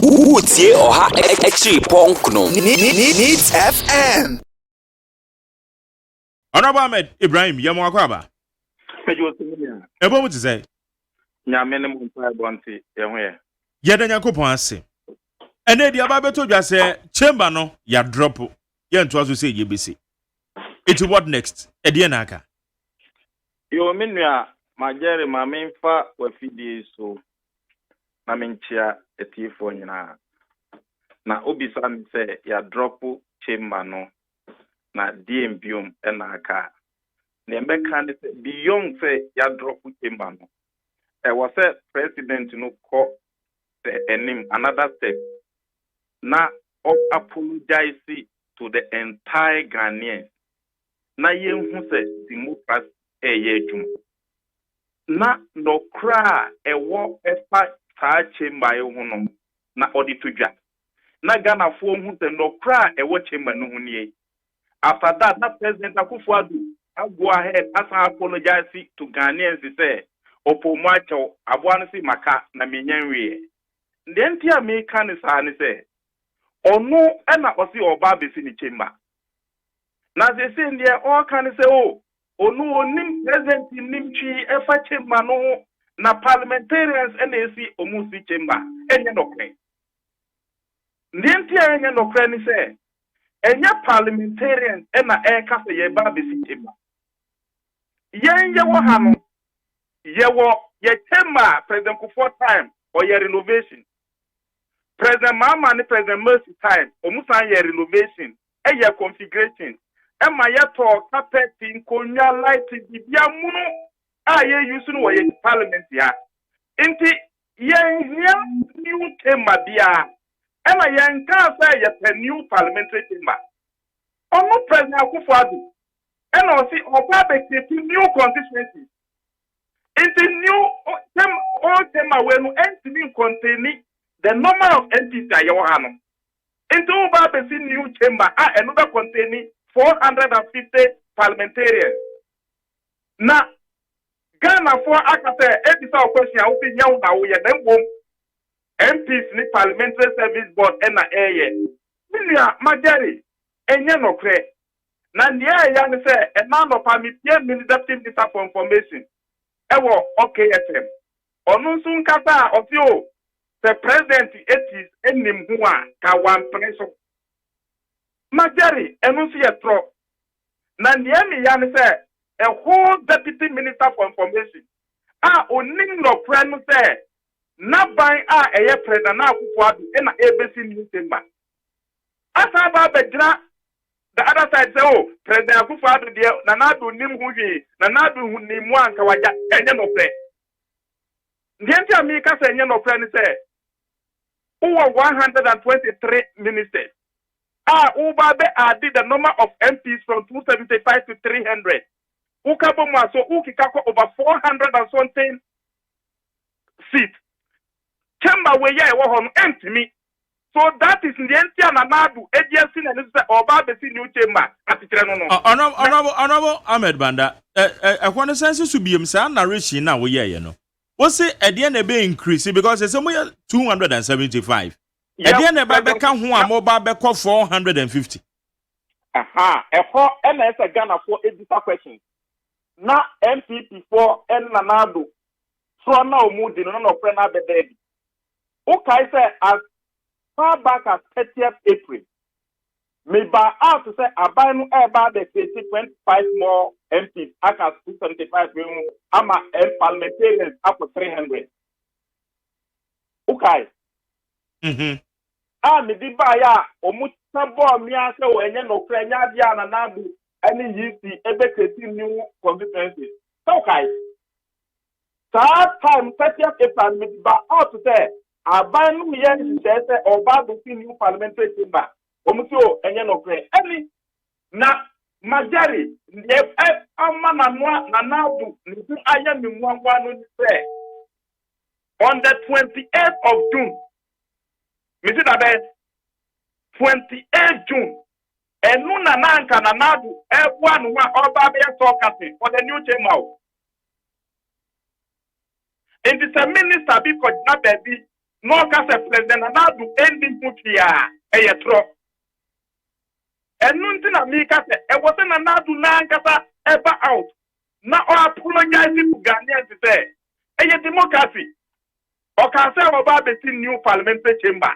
Utie oha echi ponkno. Needs FM. Honorable Ahmed Ibrahim Yamo Akwaba. Ebo mu say. Nyame ne mo pa bonti ehwe ye. Yeda Yakopon ase. Ene dia ba beto dwa say chamber no ya drop. Ye nto aso say ye besi. It what next? Edie na aka. Yo menua majere ma memfa wafidie so. Na menchia etifo nyina. Na obisa mi say ya drop chamber no. Na DMBM ena aka. Ne mbeka ne say beyond say ya drop chamber no. Was a president no call name another step. Now apologize to the entire Ghanaians. Na yen who say democracy jum. Na no cry war efa sa chamber hunom na auditoja. Na Ghana fo who say no cry war chamber no hunie. After that, na President Akufo-Addo go ahead as apologize to Ghanaians say opo macho abwansi maka na menyanwe ndenti a me kan sa ne se onu na osi oba besi ni chamber na se ndie o kan se o onu onim president nim chi efa chamber no na parliamentarians na esi omusi chamber enye nokre ndenti a enye nokre ni se enye parliamentarians na e ka se ye ba besi chamber yen ye wo ha no ye chamber President Kufuor time or your renovation. President Mama and President Mercy time or Musa your renovation and your configuration. And my yato carpeting konya lighting bibia muno ye using what your parliament ya. Inti new chamber dia. And my young car say a new parliamentary chamber. Ono President Akufo-Addo and also new constituency. It's a new all tema when entity containing the number of entities that you have. Into Baba new chamber another containing 450 parliamentarians. Now Ghana for Akase episode question I will be young now we them MPs ni parliamentary service board and Minya Majari enye no kre. Na ndia ya say a man of permit minister for information. Ewo okay FM onunsu nkata ofio the president etis enim ho a ka wan preso Majari enunsu ye tro na niemi ya ne say a whole deputy minister for information onim no prenu say na ban eye president na Akufo-Addo na ABC News Chamber asa ba begira the other side say, oh, President Akufo-Addo na nadu nim huwi, na nadu nimu anka waja, enye no pre. Ndienti Amerika se enye no pre ni se, uwa 123 ministers. Ubabe added the number of MPs from 275 to 300. Ukabo mwaso, ukikako over 400 and something seats. Chamber we ya ewa honu empty me. So that is the entire Nanadu agency and this Oba Besi new chamber at the Honorable Ahmed Banda, I want to sense to be himself narration now, you know. What's it at the end of being increasing because it's somewhere 275. At the end of the count who are mobile back 450. Aha, a 4 MS a Ghana for 80 questions. Now MPP for N Nanadu. So now mood in none of friend the baby. Okay, sir, as far back as 30th April, maybe out to say Abanu about the 25 more MPs, I can 275 million, I'm a parliamentarians up to 300. Okay. Me baya, Omutambo, Miaso, and no Krenya, Diana, Nabu, any UC, ever new constituencies. Okay. That time, 30th April, maybe out to say, Abanu yen says Oba Besi new parliamentary chamber. Omuso enye no kre. Any na Majari amana noa na nadu nisu aya mi mwangwa no say on the 28th of June. Misi dabe 28th June. Enu na nanka na nadu ebwa no Oba be talking for the new chamber. In the minister because na baby no kasa president Nadu ending mutia eyetro enu nti na mi kasa e wo se Nadu na nkasa eba out na o apologize to Ghanaians say eye democracy o kan say o ba beti new parliamentary chamber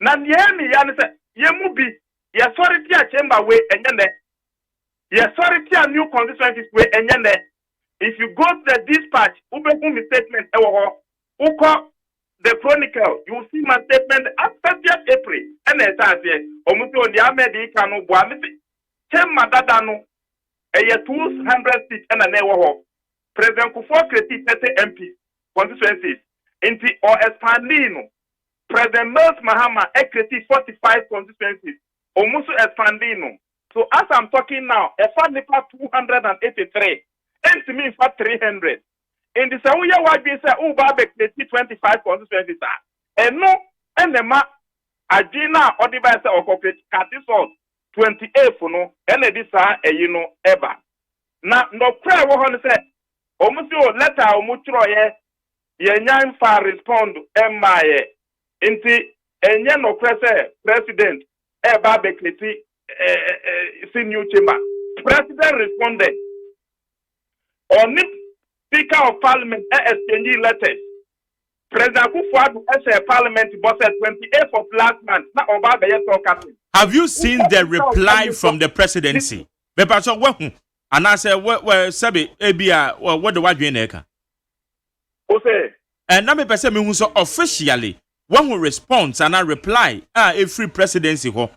na niemi ya ne say ye mu bi ye sorry tia chamber we enye ne ye sorry tia new constituencies we enye ne. If you go to the dispatch ubekun statement e wo ho uko the Chronicle, you will see my statement at 30th April. And as I say, Omuti on the Amedi Kano Buamisi, Chema Dadano, a year 200 seats and a never President Kufo created 30 MP constituencies into or expandino. President Mills Mahama created 45 constituencies. Omusu expandino. So as I'm talking now, a family for 283, and to me for 300. In the Saouya Wabi say, Uba Bekti 25 constituencies. And no, and the ma Ajina or the Basa or Coffee Catisol 28 for no, and this a eba. Now, no prayer will say, Omusio letter Omutroye, Yanyan far respond, Emaye, into Enyan no president, Eba Bekti, senior chamber. President responded. On it. Speaker of Parliament exchanging letters. President Kufuor as a Parliament boss at 28th of last month. Have you seen the reply from the presidency? And I said, "Well, Sabi, Abia, what the white Vienna?" And now, me person me who so officially one who responds and I reply. A free presidency ho.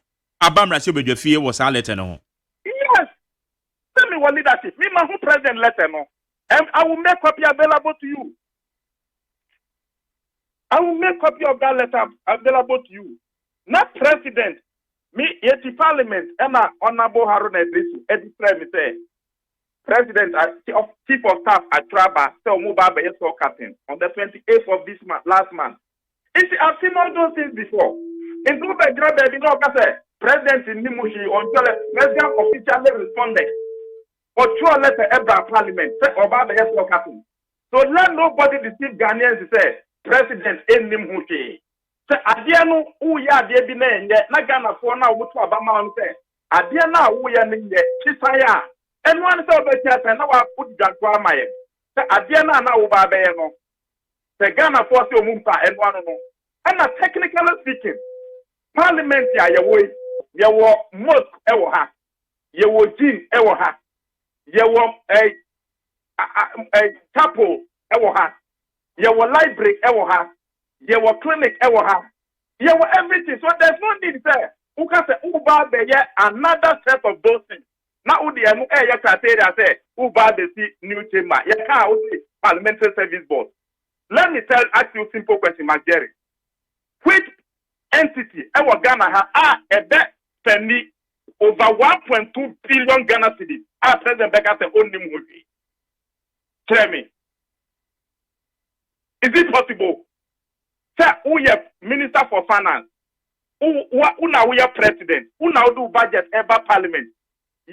Abam Rasio be fear was our letter no. Yes. Tell me what leadership. Me my who president letter no. And I will make copy available to you. I will make copy of that letter available to you. Not president. Me, yet the parliament, Emma Honorable Harun Edrisu, me say, President, Chief of Staff at Traba, so Mubabe Yeso Captain, on the 28th of this month, last month. I've seen all those things before. In Dubai, President in Nimushi, on President officially responded. Or through a letter Ebra Parliament, say about the yes captain. So let nobody deceive Ghanaians to say President Enim Hushi. Say Adiano Uya Debine, na Ghana for now what Obama say. Adiana Uya Ninde, Chisaya. And one say about and now I put Jaguar Maya. Say Adiana na Ubabayano. Say Ghana for so Mumpa and one no. And technically speaking, Parliament ya way, ya wo mosque ewo ha. Ya wo gym ewo ha. Ye were a chapel, ewoha. Ye were library, ewoha. Ye were clinic, ewoha. Ye were everything. So there's no need there. Who can say, Uba, another set of those things. Now, Udi, and Uya criteria say, Uba, the new chamber. Ye can't see Parliamentary Service Board. Let me ask you a simple question, Jerry. Which entity, ever Ghana, a bet penny over 1.2 billion Ghana cedis? President Becca said, only movie. Tell me. Is it possible? Sir, who is Minister for Finance? Who now we are President? Who now do budget ever Parliament?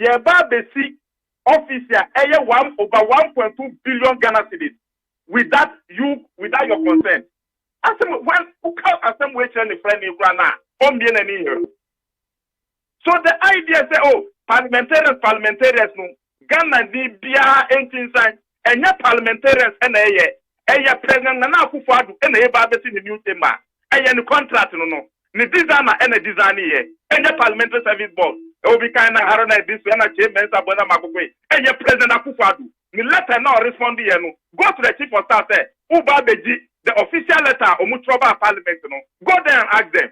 Yeba basic officer, over 1.2 billion Ghana cedis. Without your consent. As when who come as some way to friend in Ghana, so the idea say, oh, parliamentarians no Ghana di bia inside and your parliamentarians and a president Nana Akufo-Addo and a ba besi the new chamber and the contract no ni designer and a design here and your parliamentary service board it will be kind of Harun this and a chairman Sabona Makokwe and your president Akufo-Addo ni letter now respond here no go to the chief of staff say Uba Beji the official letter Omutroba parliament no go there and ask them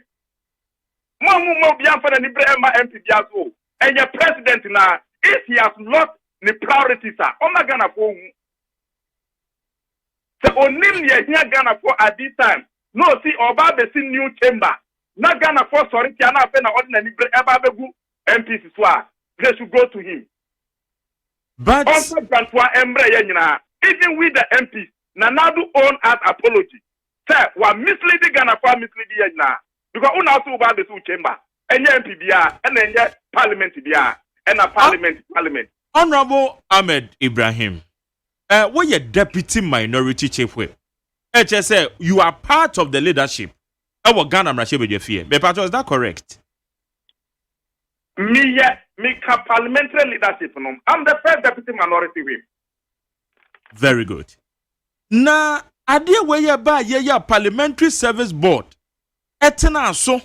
Mo bian for the Nibrema MP biaso and your president now, if he has lost the priorities, oh my Ghana for so only here Ghana for at this time. No, see, Oba the new chamber. Not Ghana for sorry, Tiana Pena ordinary Ebabu MPs swar. They should go to him. But also, even with the MPs, Nanadu own as apology. Sir, we're misleading Ghana for misleading now. Because we also about the chamber. And MPBR and then Parliament BR and a Parliament. Honorable Ahmed Ibrahim, we are Deputy Minority Chief Whip. HSA, you are part of the leadership. Our Ghana Mrashebe fear. But is that correct? Me parliamentary leadership. No. I'm the first deputy minority whip. Very good. Na idea where you buy your parliamentary service board. Etena so.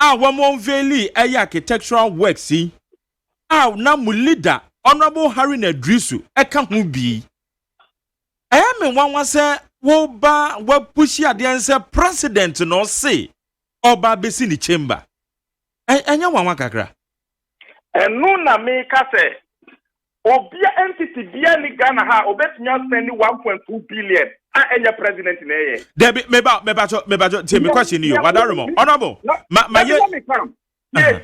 Wamon veli architectural work see. Na mu leader Honorable Harry Nedrisu eka hu bi. Me wan say wo ba wo push ade say president no say oba besi ni chamber. Enya wan kakra. Enu na me ka say obia entity bia ni Ghana ha obetnya spend 1.2 billion enya president na ye. Debi me ba tell me question you. Wadarimo. Honorable. Yes.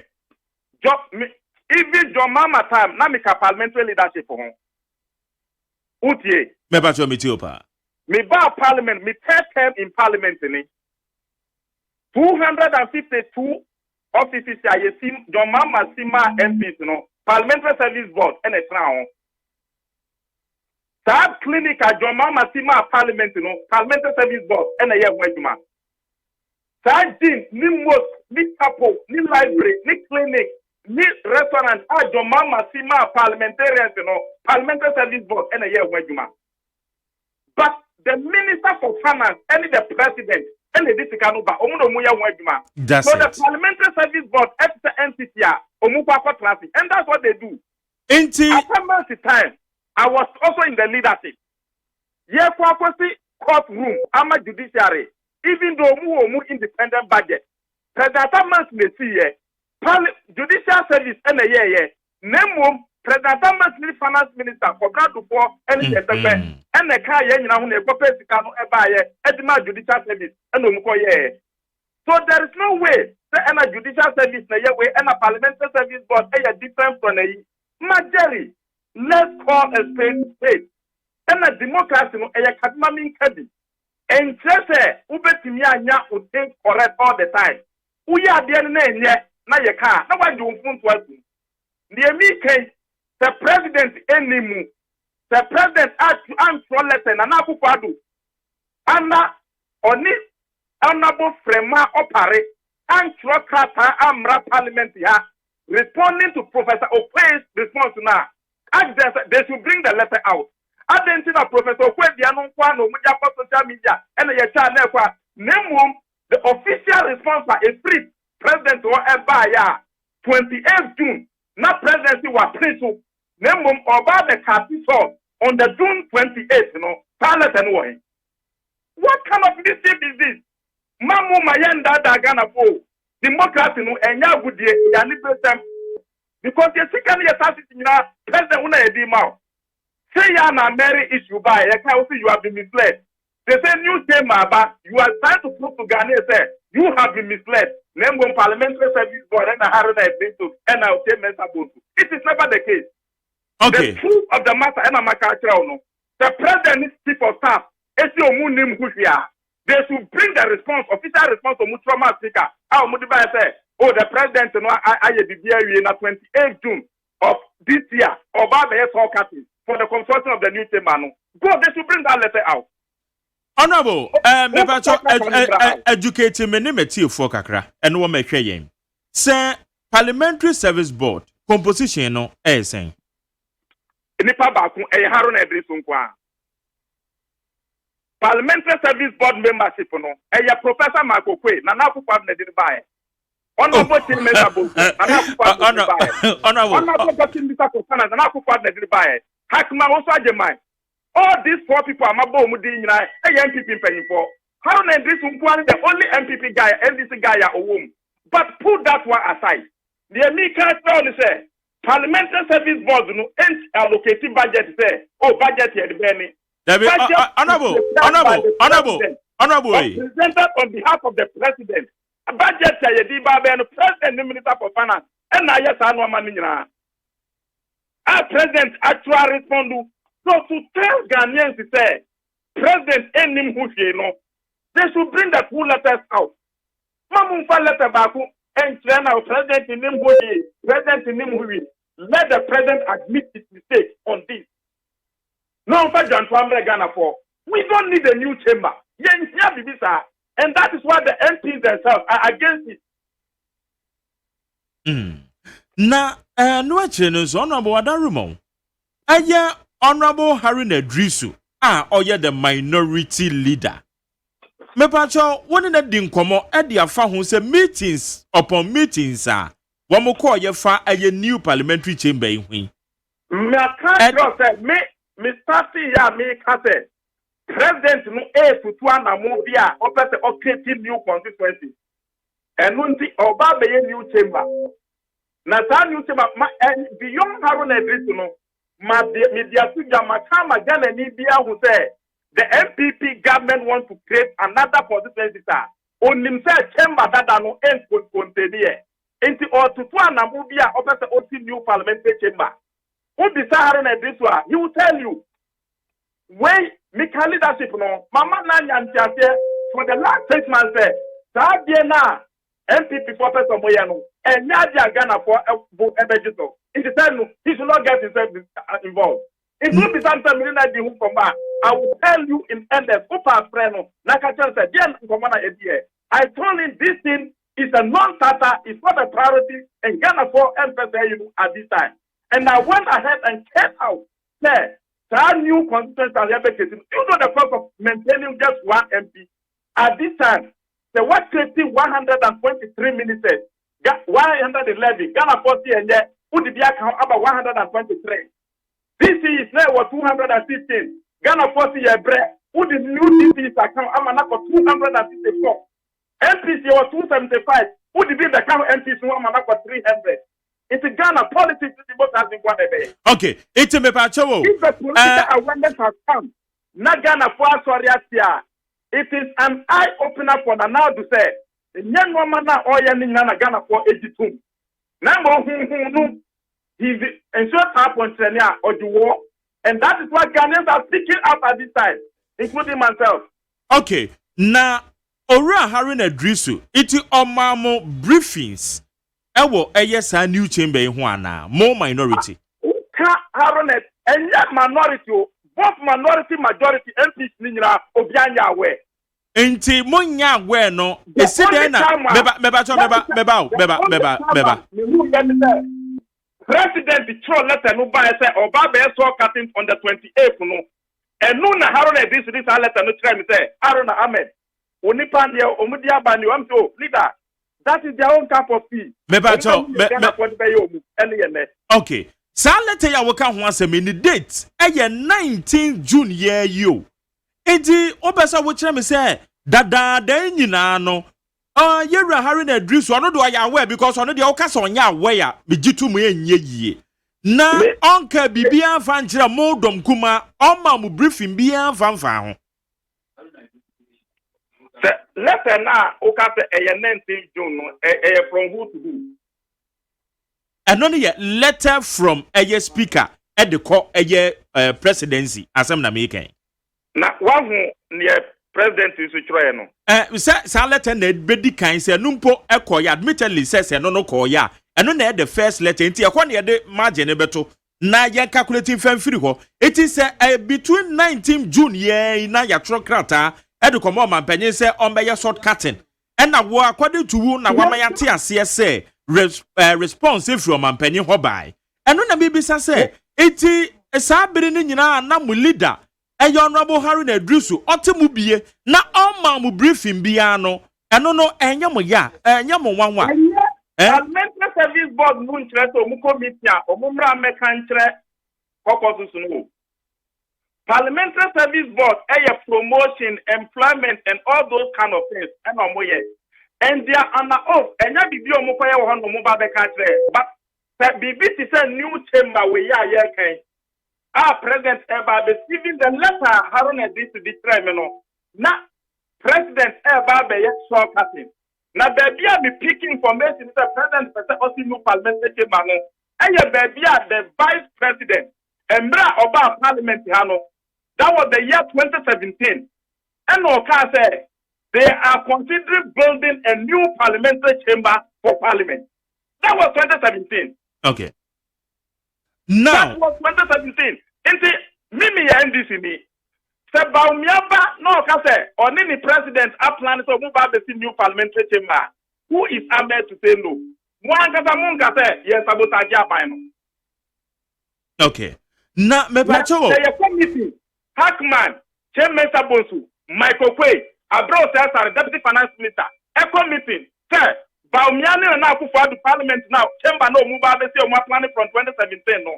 Even John Mama time na me parliamentary leadership for him. Utie. Me ba me tiopa. Me ba parliament, me third term in parliament ni. 252 offices ya sim John Mama Sima MPs no. Parliamentary Service Board and a crown. That clinic at John Mama Sima Parliament no. Parliamentary Service Board and a year wejuma. That gym, ni mosque, ni chapel, ni library, ni clinic, ni restaurant at John Mama Sima parliamentarians no. Parliamentary Service Board and a year wejuma. But the Minister for Finance and the President and the Disikanuba, Omuya Wajuma. So the Parliamentary Service Board, extra entity, Omukwa Classic, and that's what they do. After months time, I was also in the leadership. Yes, courtroom, I'm a judiciary, even though mu independent budget. President months may see judicial service and a year, name President Mansley Finance Minister for God to pour any and the car yen now a corporate cano ebaye edima judicial service and umukoye. So there is no way that a judicial service na way and a parliamentary service board a different from a majority. Let's call a state and a democracy no a kadmamin kadi. And just ubetimia nya would think correct all the time. We are the name na ye car. No one do fun to the me the president enimu the president and letter and akufado ana oni honorable frema opare and krata amra parliament ya responding to Professor Okwe's response now. They should bring the letter out. Adentina Professor Okwe dianu kwano muja social media and ye cha na kwa name the official response is free president or ebaya 28th June na presidency was principle. Name about the capital on the June 28th, Palace and Way. What kind of mischief is this? Mamu Mayenda Dagana Po, democracy no and Yagudi, Yanibesem. Because the second year assassin President Una Edimao. Say Yana Mary issue by a council you have been misled. They say new tema about you are trying to prove to Ghana say you have been misled. Name one parliamentary service board and a Haruna Edinto and I'll say Mensa Bosu. It is never the case. Okay. The truth of the matter, the president is chief of staff. They should bring the response, official response to Mutrama speaker. Oh, the president, I did in 28th June of this year, about the for the construction of the new chamber. Go, they should bring that letter out. Honorable, educating me for kakra, and one make yem. Say, Parliamentary Service Board, composition no, saying. Nipa baku Haruna Edrisu kwa. Parliamentary Service Board membership no Professor Marco Kwe na Akufo-Addo na did buy. Honorable Tim Mensah na Akufo-Addo na buy. Honorable Tim Mensah na Akufo-Addo na did buy. Hakima also ajemai. All these four people are mabo mu di nyina MPP mpanyimfo. Haruna Edrisu kwa the only MPP guy, NDC guy ya owom. But put that one aside. The me can't say Parliamentary Service Board no ain't allocating budget say budget here the Benny. Honorable. Presented on behalf of the president. A budget here the president and Minister for Finance and I yes anu man nyina. Our president actually respond so to tell Ghanaians to say president enim hu no they should bring the full letters out. Mamu fa letter baku and now president in Nimbuji, president in Nimbuji, let the president admit his mistake on this. No, we don't need a new chamber. And that is why the MPs themselves are against it. Na no actually no so honorable Adarumo. Aya honorable Haruna Idrisu oye the minority leader. Me pacho woni na di nkomo e de afa ho se meetings upon meetings wo mo call ye fa aye new parliamentary chamber hu. Me can't say me starting ya me can say president no to na mo bia o pese o create new constituency. Enunti oba be new chamber. Na sa new chamber beyond Haruna Idrisu no ma media tuja makama Ghana ni bia hu say the MPP government wants to create another constituency. Only say chamber that no en contain Inti or to na mo bia o pese o new parliamentary chamber. Who be Haruna Idrisu he will tell you when Mika leadership no mama nanya ntiase for the last 6 months saa die na MPP for person moya no enya dia Ghana for ebejiso it is no he should not get himself involved it will be something we na di hu from back. I will tell you in endless upa friend no na ka tell say dia nkomana edie I told him this thing is a non-starter, it's not a priority and Ghana for MPP at this time and I went ahead and checked out there. That new constituency are you know the cost of maintaining just one MP. At this time, the what creating 123 ministers, 111, Ghana 40 and there, who did account about 123. DC is now what 215. Ghana 40 year bread, who did new DC account Amanako 264. MPC was 275, who did the account MPC Amanako 300. It's a Ghana politics has been one day. Okay, it's a mepacho. If the political awareness has come, not Ghana for Soriatia, it is an eye opener for now to say, the young woman now or Yanina Ghana for 82. Number he's ensured happen or the war, and that is why Ghanaians are speaking out at this time, including myself. Okay, now, Ora Haruna Idrisu, it's Omamo briefings. Ewo a new chamber in Juana, more minority. Haruna, and yet minority, both minority, majority, MPs, Nina, Obianya, where. Enti Monya, where no, a Sidena, President, the troll letter no by say, or Baba saw cutting on the 28th, no. And no, Haruna, this letter no try me say, Haruna Ahmed, Unipandia, Omudia Banu, I'm so leader. That is their own cup of tea. Okay. So let's say I will come once a minute date. 19 June year you. Edi obesa wo kire me say dada dan nyina no. Yewra Haruna Idrisu ono do ya aware because ono de o kasa onya aware me gitu mu enye yie. Na onka bibia fa nkire modom kuma oma mu briefing bia fa ho. Letter now, okay, 19 June, from who to who? And only a letter from a speaker at the court, a presidency, as I'm making. Now, one near president is which Sa letter need bedi kind say numpo ekoya admittedly says no koya. And no the first letter into a one year de margin beto. Na ye calculating fan free ho. It is between 19 June ye na ya trokrata. Edu komo man penyin say on be short cutting and na wo according to who na wa man tia say response from man penyin ho bai eno na bibisa say eti esa bere ni nyina na mu leader honorable Haruna Idrisu otemu bie na on man mu briefing bia no eno no enye mo ya enye mo wanwa Parliamentary Service Board no nkyere so mu committee a omumra meka nkyere kokosu sunu Parliamentary Service Board, promotion, employment, and all those kind of things. And they are on the oath. And ya bibi omukwaya wohon omuba beka kire. But BBC say new chamber we ya ken. President Eba receiving the letter Haruna this to betray me no. Na President Eba be so cutting. Na baby be picking information the President say also new parliamentary chamber no. And ya baby the Vice President Embra Oba Parliament hano. That was the year 2017. And Oka said they are considering building a new parliamentary chamber for parliament. That was 2017. Okay. Now. That was 2017. And see, Mimi NDC me. Se Baumiaba no kase or any president are planning to move out the new parliamentary chamber. Who is able to say no? One kasa munga say yes sabotage abino. Okay. Na me pacho. There committee. Hackman, Chairman Sabonsu, Michael Quay, Abro Cesar, Deputy Finance Minister. A committee. Sir, Baumiani and now for the parliament now. Chamber no move out the same planning from 2017 no.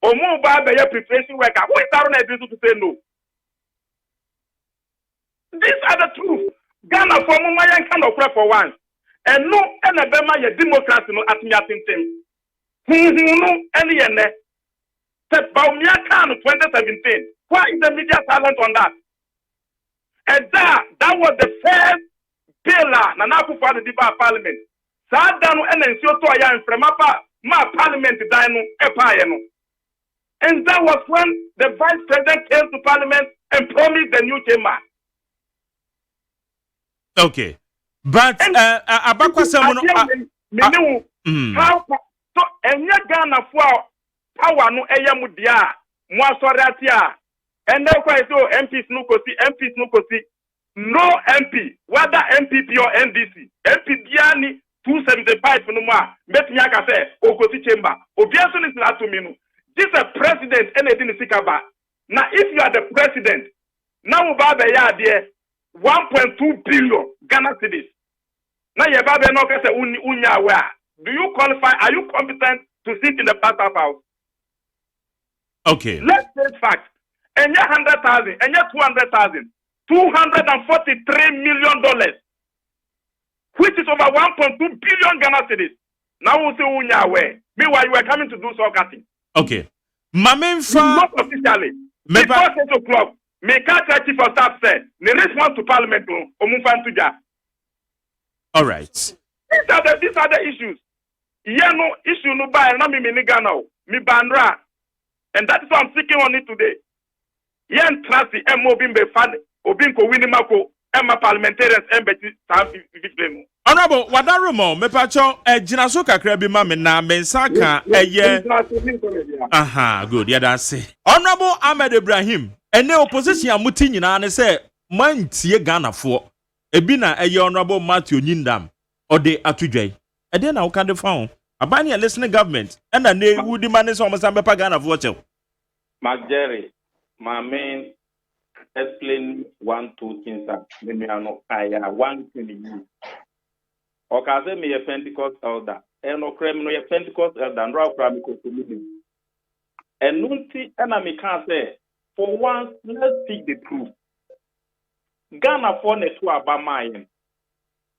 Or move out the preparation worker. Who is our able to say no? These are the truth. Ghana for Mumayan kind of prep for once. And no, and a Bema, your democracy no at me at him. No, any and that. Said Baumiakan 2017. Why is the media silent on that? And that was the first pillar Nanaku for the debate parliament. Sadano and then Soto Ayan from my parliament dino empire. And that was when the vice president came to parliament and promised the new chamber. Okay, but Abakwa Samono, how so and Ghana for power no eyamudia, Mwasoratia, and therefore so MPs nukosi, no MP, whether MPP or NDC, MP Diani 275 no more, bet Nyaka say, Okosi chamber, Obiason is not to me. This is a president and a Sikaba. Now, if you are the president, now Baba there. 1.2 billion Ghana cedis. Now you have no say unya where. Do you qualify? Are you competent to sit in the Pastor House? Okay. Let's say fact. And you 100,000, and you 200,000, $243 million, which is over 1.2 billion Ghana cedis. Now we'll say unya where. Meanwhile, you are coming to do so cutting. Okay. Maminfa. Not officially. Before 6 o'clock. Mekata chief of staff said, "The response to parliament all right. These are the issues. Yeah, no issue no buy na me Ghana, me bandra, and that is why I'm speaking on it today. Yeah, trusty MOB be fan, Obinko Winimako, Emma parliamentarians, Embeti Sam. Honorable, Wadarumo, Mepacho, Jinaso Kakrebi Mame na Mensaka, aha, good, yeah, that's it. Honorable Ahmed Ibrahim. And the opposition are muting and say, man, see Ghana for a bina a honorable Matthew Nindam or the Atujay. And then how can they found a bany a listening government and then they would demand this almost a Ghana for watch. Jerry, my main explain 1-2 things that maybe are not one thing. Or can me a Pentecost elder and no criminal Pentecost elder and Ralph Ramico community. And Nunti enemy can't say. For once, let's speak the truth. Ghana for ne to abamayen.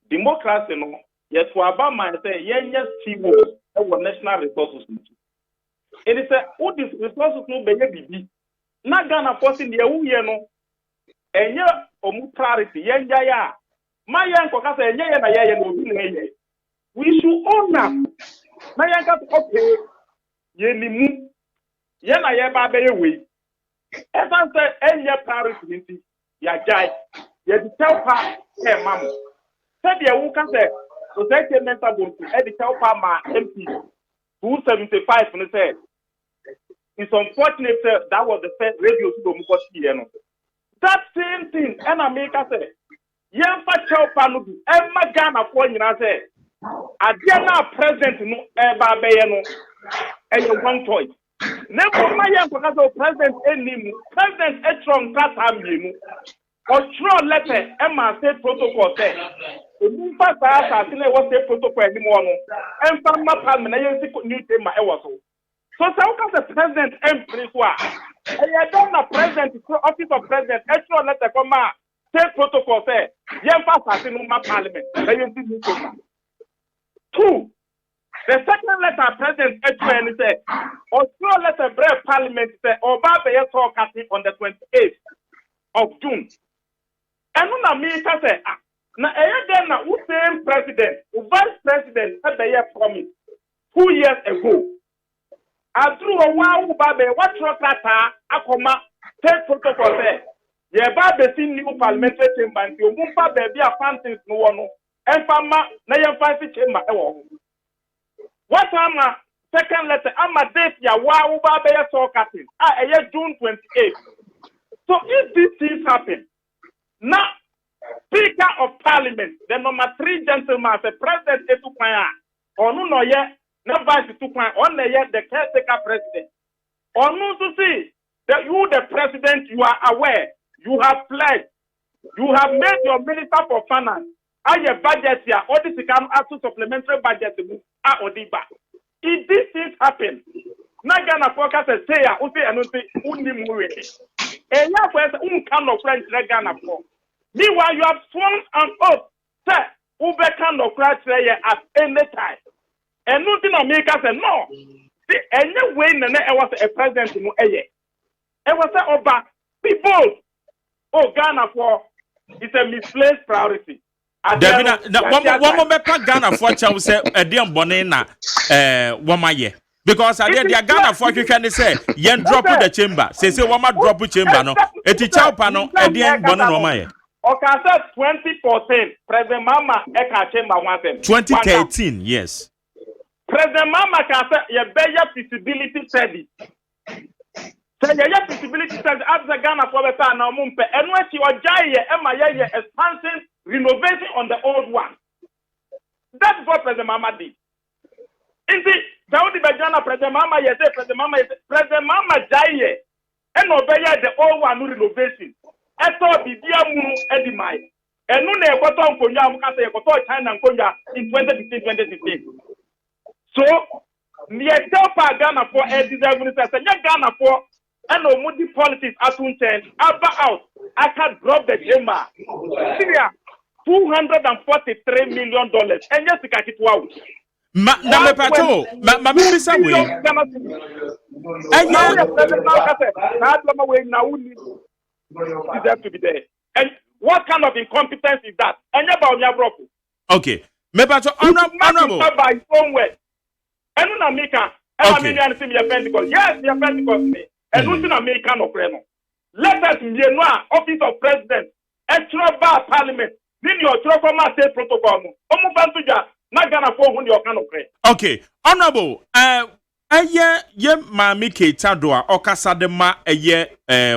Democracy no, yet to abamayen say, yes, people, our national resources. It is a who these resources no be. Na Ghana forcing the no. And yeah, omu clarity, ya. My young coca say, no, we should honor. My young okay, yenimu. Yena yeba be way. As I said, any Paris meeting, ya jai, ya tell pa, hey, mamma. Said ya who can say, so take a mental book, Eddie tell pa ma MP 275 and said, it's unfortunate that was the first radio to Mukoti. That same thing, and I make us say, young Patel Panubi, Emma Ghana for you, I say, I dare not present no Eba Bayano, and your one toy. Never my young president any president Etron Katam or throw letter Emma state protocol say the first I was state protocol anymore and from my parliament new tema so how can the president embrace what I don't know president office of president Etron letter from my state protocol say young pass in my parliament. Two. The second letter, President Etchen said, or throw letter, Brave Parliament said, or Baba talk on the 28th of June. And when I say, now, again, who same president, who vice president, had the year promised 2 years ago. I drew a wow, Baba, what Rotata, Akoma, state protocol there. Yeah, Baba, seen new parliamentary chamber, you move baby, a fountains, no one, and Fama, Nayan Fancy chamber. What am I? Second letter, I'm a date ya wow Baba talk at it. June 28th. So if these things happen, now Speaker of Parliament, the number 3 gentleman, the President Etukwaya, or no yet, no Vice Etukwaya, on the caretaker president. Or no to see that you, the President, you are aware, you have pledged, you have made your Minister for Finance, and your budget here, all this become up to supplementary budget to Odiba. If these things happen, Nagana focus and say, and only movie. And now, kind of friends, Nagana for. Meanwhile, you have sworn an oath, sir, Ube kind of crash at any time. And nothing America said, no. See, any way, I was a president in Aye. I was a Oba. Be bold. Oh, Ghana for it's a misplaced priority. One more Ghana for Chow say a dear Bonena, Wamaye. Because I did Ghana for you can say, Yen drop the chamber. Say, Wama drop the chamber. No, a teacher panel, a dear Bonena. Okay, 2014, President Mama Eka Chamber wants them. 2013, yes. President Mama can say, you better feasibility study. So your feasibility study after Ghana for the time now, Mumpe, and when you are Jaya, expansion, renovation on the old one. That's what President Mama did. Indeed, Saudi Bajana, President Mama, yes, President Mama Jaya, and obey the old one renovation. Eto bibia mu edimai. Enu na ekoto nkonya mu kasa ekoto China nkonya in 2015. So, ni etelpa Ghana for deserve minister say Ghana for and no the politics atunchen aba out. I can drop the chamber. Syria $243 million. And yes, it wow. Na me pato, ma me bisa we. Deserve to be there. And what kind of incompetence is that? And about your broker. Okay. Me pato honorable by his own way. And una America, and American see me Pentecost. Yes, me Pentecost me. And who's in America no preno. Let us be no office of president. Extra bar parliament. Need your trouble state protocol. Omo bantuja. Not gonna fall when you're kind of great. Okay, honorable. Ye mami Keita doa okasa de ma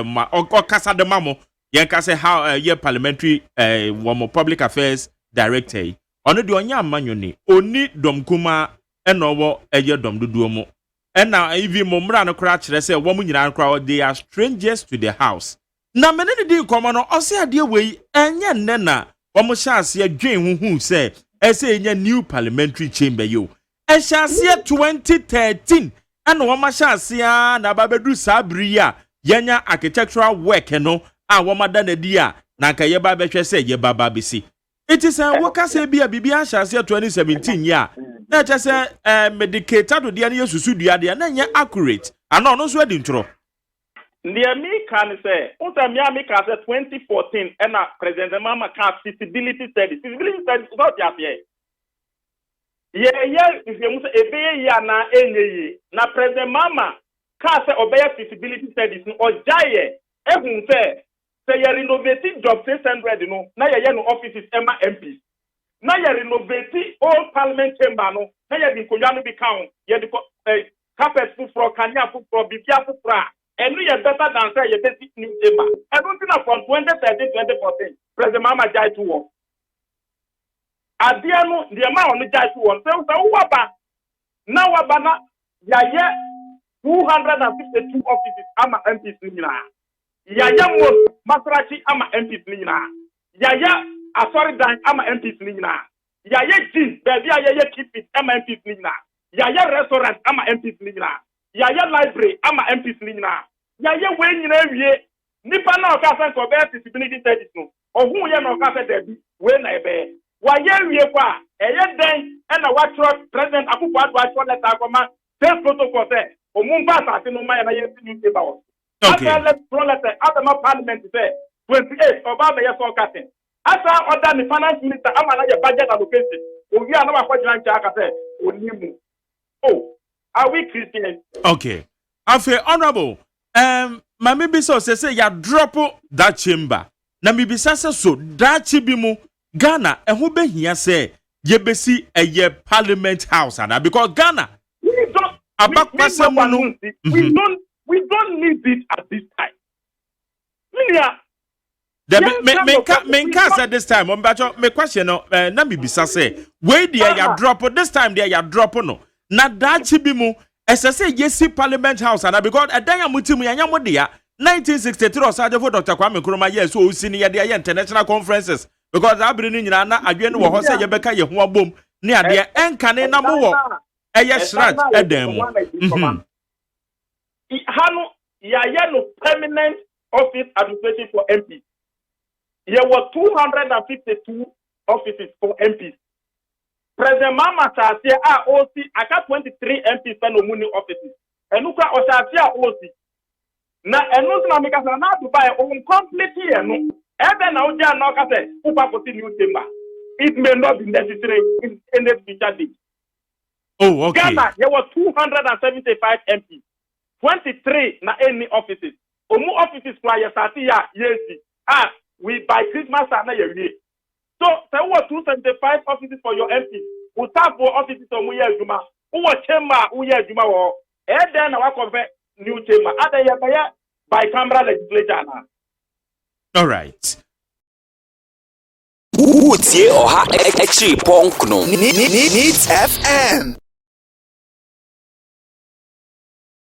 ma okasa de mamo. Ye kase how ye parliamentary womo public affairs director. Ono di onya amanyoni oni dom kuma enowo eye dom duduomo. And now even momra no kra kire say womu nyina kra they are strangers to the house. Na menene di komo no ose ade we enye nne na womo hyase adwen huhu say ese enya new parliamentary chamber yo. Eshasia 2013 and wama shasia na babedu sabria yenya architectural work no a wama dana dia na ka yeba behwe se yeba babisi. It is a worker say bia bibia shasia 2017 ya na cha se medicator do dia na yesusu dua dia na nya accurate ana no so adi ntro. Near me can say, me can say 2014 and President Mama can feasibility study. Feasibility study is not just here. Yeah, if you must obey ya na enye na President Mama can say obey feasibility studies or jaye. Ehun say you renovating job 600 no. Na ya no offices Emma MPs. Na ya renovating all parliament chamber no. Na ya di konwa no be count. Ya di carpet for kanya for bibia for. And we are better than say you take new chamber. I don't think from 2013, 2014, President Mama Jai to work. Adiano, the amount on the Jai to work. So waba now wabana yaya 252 offices ama MPs nina. Yaya mo Masrachi ama MPs nina. Yaya Asori Dan ama MPs nina. Yaya G, baby yaya keep it ama MPs nina. Yaya restaurant ama MPs nina. Yaya library ama MPs nina. Yaya we nyina wie nipa na okasa ko be feasibility studies no ohun ye na okasa debi we na ebe wa ye wie kwa eye den na wa president Akufo-Addo wa letter akoma state protocol say omumba asase no ma na ye new paper o asa let's letter after parliament say 28 oba be ye so katin asa order the finance minister ama na ye budget allocation owi na wa kwajira ncha aka say onimu oh are we Christians? Okay. Afe honorable mami bisa say ya drop that chamber. Na mi bisa so that chibimu Ghana eho behia say ye besi eye parliament house and because Ghana we don't need it at this time. Minia. Me said this time. Me question no. Na me bisa say. Where there ya drop? This time there ya drop no. Na dachi bi mu. Say yesi Parliament House and because a day mutimu ya nyamo dia. 1963 Osaje for Dr. Kwame Nkrumah yes so senior there international conferences because abiri nyina na adwe no wo ho say ye beka ye ho abom ne ade enkane na mo wo eye shrat edem mu hanu ya no permanent office administration for MPs. There were 252 offices for MPs. President Mama Sasia OC aka 23 MPs for no money offices. Enuka Osasia OC na enu na make na Dubai on completely enu ebe na uja na ka say upa for new chamber. It may not be necessary in the future day. Oh, okay. Ghana, there were 275 MPs. 23 na any offices. Omu offices kwa yesati ya yesi. We by Christmas na yewie. So there were 275 offices for your MPs. We start for offices omu ye adwuma. Wo chamber wo ye adwuma wo. Then na wa convert new chamber. Ada ye by camera legislature na. All right. Utie Oha Extra Punk no. Needs FM.